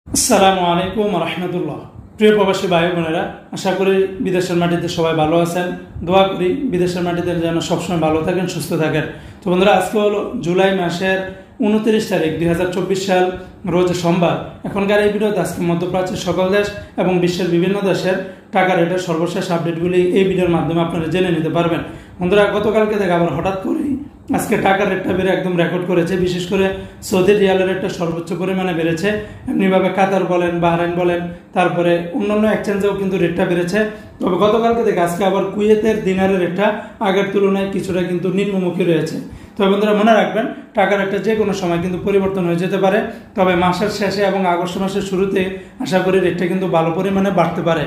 আসসালামু আলাইকুম রহমতুল্লাহ। প্রিয় প্রবাসী ভাই বোনেরা, আশা করি বিদেশের মাটিতে সবাই ভালো আছেন। দোয়া করি বিদেশের মাটিতে যেন সবসময় ভালো থাকেন, সুস্থ থাকেন। তো বন্ধুরা, আজকে হলো জুলাই মাসের 29 তারিখ 2024 সাল, রোজ সোমবার। এখনকার এই ভিডিওতে আজকে মধ্যপ্রাচ্যের সকল দেশ এবং বিশ্বের বিভিন্ন দেশের টাকা রেটের সর্বশেষ আপডেটগুলি এই ভিডিওর মাধ্যমে আপনারা জেনে নিতে পারবেন। বন্ধুরা, গতকালকে থেকে আবার হঠাৎ করেই আজকে টাকার রেটটা বেড়ে একদম রেকর্ড করেছে। বিশেষ করে সৌদি রিয়ালের রেটটা সর্বোচ্চ পরিমাণে বেড়েছে। এমনিভাবে কাতার বলেন, বাহরাইন বলেন, তারপরে অন্যান্য এক্সচেঞ্জেও কিন্তু রেটটা বেড়েছে। তবে গতকালকে থেকে আজকে আবার কুয়েতের দিনারের রেটটা আগের তুলনায় কিছুটা কিন্তু নিম্নমুখী রয়েছে। তবে বন্ধুরা, মনে রাখবেন টাকার রেটটা যে কোনো সময় কিন্তু পরিবর্তন হয়ে যেতে পারে। তবে মাসের শেষে এবং আগস্ট মাসের শুরুতে আশা করি রেটটা কিন্তু ভালো পরিমাণে বাড়তে পারে।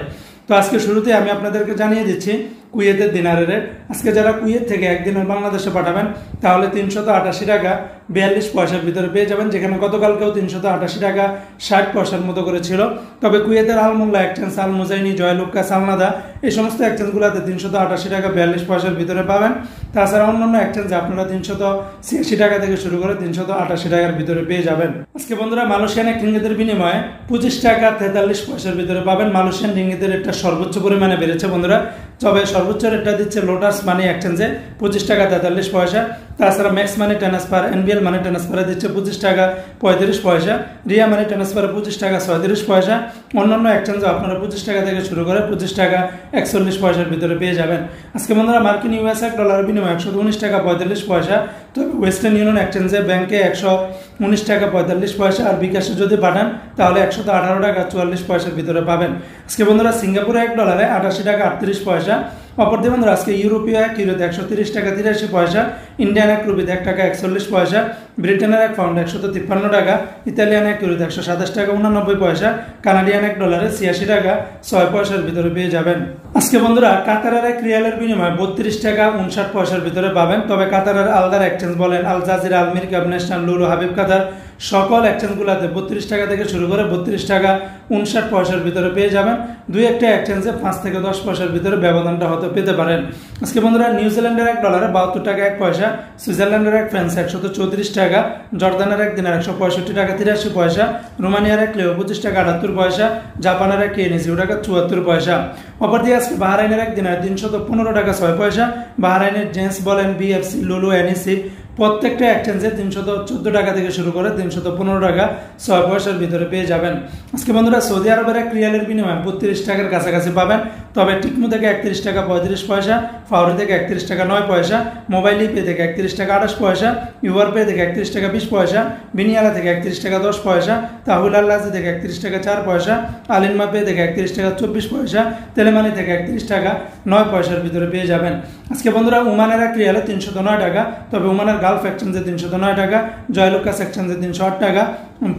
তো আজকে শুরুতে আমি আপনাদেরকে জানিয়ে দিচ্ছি কুয়েতের দিনারের রেট। আজকে যারা কুয়েত থেকে একদিনের বাংলাদেশে পাঠাবেন তাহলে 388 টাকা 42 পয়সার ভিতরে পেয়ে যাবেন, যেখানে গতকালকেও 388 টাকা 60 পয়সার মতো করে ছিল। তবে কুয়েতের আলমোল্লা এক্সচেঞ্জ, আল মুজাইনি, জয়লুক্কা, সালনাদা এই সমস্ত এক্সচেঞ্জগুলোতে 388 টাকা 42 পয়সার ভিতরে পাবেন। তাছাড়া অন্যান্য এক্সচেঞ্জে আপনারা 386 টাকা থেকে শুরু করে 388 টাকার ভিতরে পেয়ে যাবেন। আজকে বন্ধুরা, মালয়েশিয়ান এক রিঙ্গিতের বিনিময়ে 25 টাকা 43 পয়সার ভিতরে পাবেন। মালয়েশিয়ান রিঙ্গিতের রেটটা সর্বোচ্চ পরিমাণে বেড়েছে বন্ধুরা। তবে সর্বোচ্চ রেটটা দিচ্ছে লোটাস মানি এক্সচেঞ্জে 25 টাকা 43 পয়সা। তাছাড়া ম্যাক্স মানি ট্রান্সফার, এনবিএল মানি ট্রান্সফারে দিচ্ছে 25 টাকা 35 পয়সা। রিয়া মানি ট্রান্সফারে 25 টাকা 37 পয়সা। অন্যান্য এক্সচেঞ্জে আপনারা 25 টাকা থেকে শুরু করে 25 টাকা 41 পয়সার ভিতরে পেয়ে যাবেন। আজকে বন্ধুরা, মার্কিন ইউএস এক ডলারের বিনিময়ে 119 টাকা 45 পয়সা। তবে ওয়েস্টার্ন ইউনিয়ন এক্সচেঞ্জে ব্যাংকে 119 টাকা 45 পয়সা, আর বিকাশে যদি পাঠান তাহলে 118 টাকা 44 পয়সার ভিতরে পাবেন। আজকে বন্ধুরা, সিঙ্গাপুরে এক ডলারে 88 টাকা 38 পয়সা। অপরদিকে বন্ধুরা, আজকে ইউরোপীয় এক ইউরোতে 130 টাকা 83 পয়সা, ইন্ডিয়ান এক রুপিতে 1 টাকা 41 পয়সা, ব্রিটেনের এক পাউন্ড 153 টাকা, ইতালিয়ান এক ইউরোতে 127 টাকা 89 পয়সা, কানাডিয়ান এক ডলারে 86 টাকা 6 পয়সার ভিতরে পেয়ে যাবেন। আজকে বন্ধুরা, কাতারের এক রিয়ালের বিনিময়ে 32 টাকা 59 পয়সার ভিতরে পাবেন। তবে কাতারের আলদার এক্সচেঞ্জ বলেন, আল জাজিরা, আলমির, ন্যাশনাল, লুলু, হাবিব কাতার সকল এক্সচেঞ্জগুলোতে 32 টাকা থেকে শুরু করে 32 টাকা 59 পয়সার ভিতরে পেয়ে যাবেন। দুই একটা এক্সচেঞ্জে 5 থেকে 10 পয়সার ভিতরে ব্যবধানটা হয়তো পেতে পারেন। আজকে বন্ধুরা, নিউজিল্যান্ডের এক ডলারে 72 টাকা 1 পয়সা, সুইজারল্যান্ডের এক ফ্রান্স 134 টাকা, জর্দানের এক দিনার 165 টাকা 83 পয়সা, রোমানিয়ার এক লেও 25 টাকা 78 পয়সা, জাপানের এক ইয়েন 0 টাকা 74 পয়সা। অপরদিকে আজকে বাহরাইনের এক দিনার 315 টাকা 6 পয়সা। বাহরাইনের জেন্টস বলেন, বিএফসি, লুলু, এনইসি প্রত্যেকটা এক্সচেঞ্জে 314 টাকা থেকে শুরু করে 315 টাকা 6 পয়সার ভিতরে পেয়ে যাবেন। আজকে বন্ধুরা, সৌদি আরবের এক রিয়ালের বিনিময়ে 32 টাকার কাছাকাছি পাবেন। তবে টিকমু থেকে 31 টাকা 35 পয়সা, ফাউরি থেকে 31 টাকা 9 পয়সা, মোবাইল পে থেকে 31 টাকা 28 পয়সা, ইউআর পে থেকে 31 টাকা 20 পয়সা, বিনিয়ালা থেকে 31 টাকা 10 পয়সা, তাহুল আল্লাজি থেকে 31 টাকা 4 পয়সা, আলিনমা পে থেকে 31 টাকা 24 পয়সা, তেলেমানি থেকে 31 টাকা 9 পয়সার ভিতরে পেয়ে যাবেন। আজকে বন্ধুরা, ওমানের এক রিয়ালে 309 টাকা। তবে ওমানের গালফ এক্সচেঞ্জে 309 টাকা, জয়লুকাস এক্সচেঞ্জে 308 টাকা,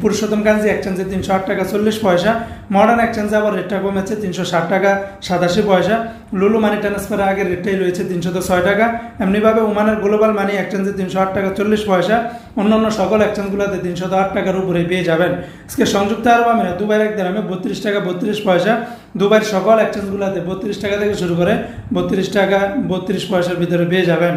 পুরুষোত্তম গাজী এক্সচেঞ্জে 308 টাকা 40 পয়সা, মডার্ন এক্সচেঞ্জে আবার রেটটা কমেছে 360 টাকা 87 পয়সা, লুলু মানি ট্রান্সফারে আগের রেটটাই রয়েছে 306 টাকা। এমনিভাবে ওমানের গ্লোবাল মানি এক্সচেঞ্জে 308 টাকা 40 পয়সা। অন্যান্য সকল এক্সচেঞ্জগুলোতে 308 টাকার উপরে পেয়ে যাবেন। আজকে সংযুক্ত আরব আমিরাত দুবাইয়ের এক দিরহামে 32 টাকা 32 পয়সা। দুবাইয়ের সকল এক্সচেঞ্জগুলোতে 32 টাকা থেকে শুরু করে 32 টাকা 32 পয়সার ভিতরে পেয়ে যাবেন।